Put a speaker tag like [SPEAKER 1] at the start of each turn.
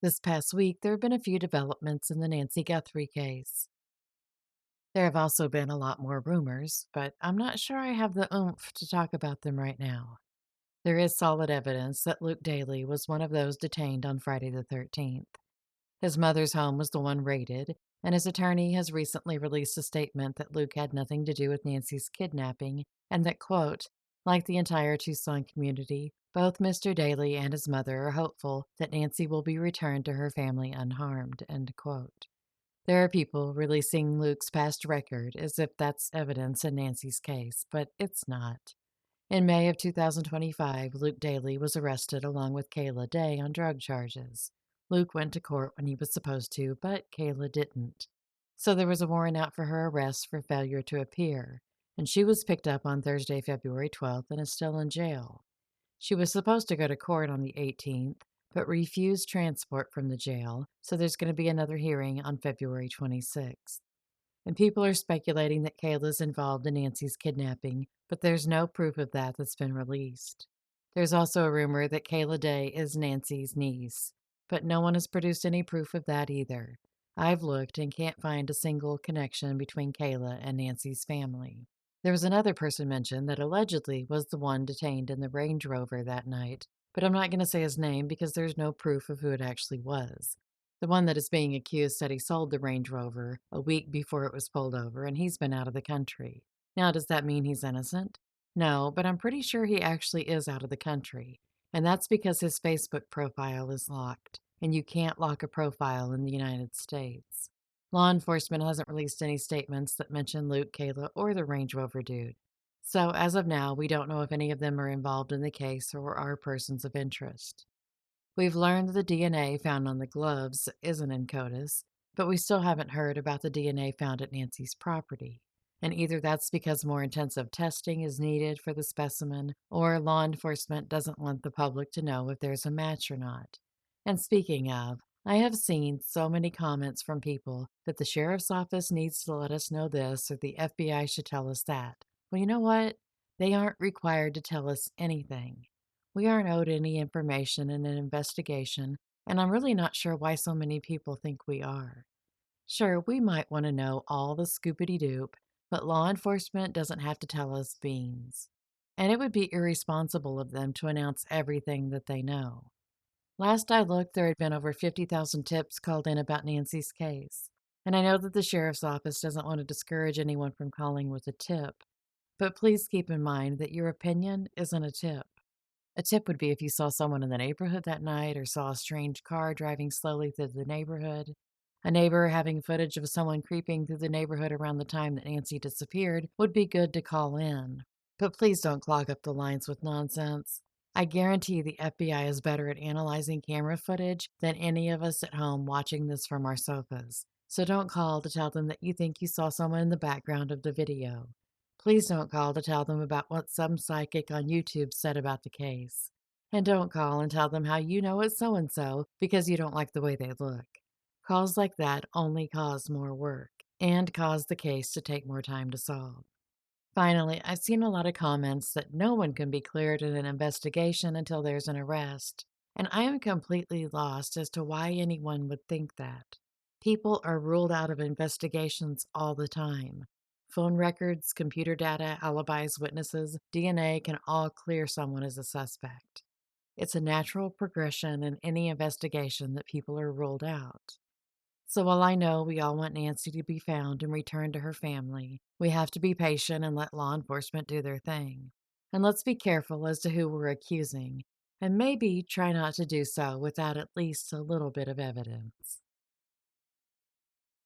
[SPEAKER 1] This past week, there have been a few developments in the Nancy Guthrie case. There have also been a lot more rumors, but I'm not sure I have the oomph to talk about them right now. There is solid evidence that Luke Daly was one of those detained on Friday the 13th. His mother's home was the one raided, and his attorney has recently released a statement that Luke had nothing to do with Nancy's kidnapping and that, quote, like the entire Tucson community, both Mr. Daly and his mother are hopeful that Nancy will be returned to her family unharmed, end quote. There are people releasing Luke's past record as if that's evidence in Nancy's case, but it's not. In May of 2025, Luke Daly was arrested along with Kayla Day on drug charges. Luke went to court when he was supposed to, but Kayla didn't. So there was a warrant out for her arrest for failure to appear, and she was picked up on Thursday, February 12th, and is still in jail. She was supposed to go to court on the 18th, but refused transport from the jail, so there's going to be another hearing on February 26th. And people are speculating that Kayla's involved in Nancy's kidnapping, but there's no proof of that that's been released. There's also a rumor that Kayla Day is Nancy's niece, but no one has produced any proof of that either. I've looked and can't find a single connection between Kayla and Nancy's family. There was another person mentioned that allegedly was the one detained in the Range Rover that night, but I'm not going to say his name because there's no proof of who it actually was. The one that is being accused said he sold the Range Rover a week before it was pulled over, and he's been out of the country. Now, does that mean he's innocent? No, but I'm pretty sure he actually is out of the country, and that's because his Facebook profile is locked, and you can't lock a profile in the United States. Law enforcement hasn't released any statements that mention Luke, Kayla, or the Range Rover dude. So, as of now, we don't know if any of them are involved in the case or are persons of interest. We've learned that the DNA found on the gloves isn't in CODIS, but we still haven't heard about the DNA found at Nancy's property. And either that's because more intensive testing is needed for the specimen, or law enforcement doesn't want the public to know if there's a match or not. And speaking of, I have seen so many comments from people that the sheriff's office needs to let us know this or the FBI should tell us that. Well, you know what? They aren't required to tell us anything. We aren't owed any information in an investigation, and I'm really not sure why so many people think we are. Sure, we might want to know all the scoopity doop, but law enforcement doesn't have to tell us beans. And it would be irresponsible of them to announce everything that they know. Last I looked, there had been over 50,000 tips called in about Nancy's case. And I know that the sheriff's office doesn't want to discourage anyone from calling with a tip, but please keep in mind that your opinion isn't a tip. A tip would be if you saw someone in the neighborhood that night or saw a strange car driving slowly through the neighborhood. A neighbor having footage of someone creeping through the neighborhood around the time that Nancy disappeared would be good to call in. But please don't clog up the lines with nonsense. I guarantee the FBI is better at analyzing camera footage than any of us at home watching this from our sofas. So don't call to tell them that you think you saw someone in the background of the video. Please don't call to tell them about what some psychic on YouTube said about the case. And don't call and tell them how you know it's so and so because you don't like the way they look. Calls like that only cause more work and cause the case to take more time to solve. Finally, I've seen a lot of comments that no one can be cleared in an investigation until there's an arrest, and I am completely lost as to why anyone would think that. People are ruled out of investigations all the time. Phone records, computer data, alibis, witnesses, DNA can all clear someone as a suspect. It's a natural progression in any investigation that people are ruled out. So while I know we all want Nancy to be found and returned to her family, we have to be patient and let law enforcement do their thing. And let's be careful as to who we're accusing, and maybe try not to do so without at least a little bit of evidence.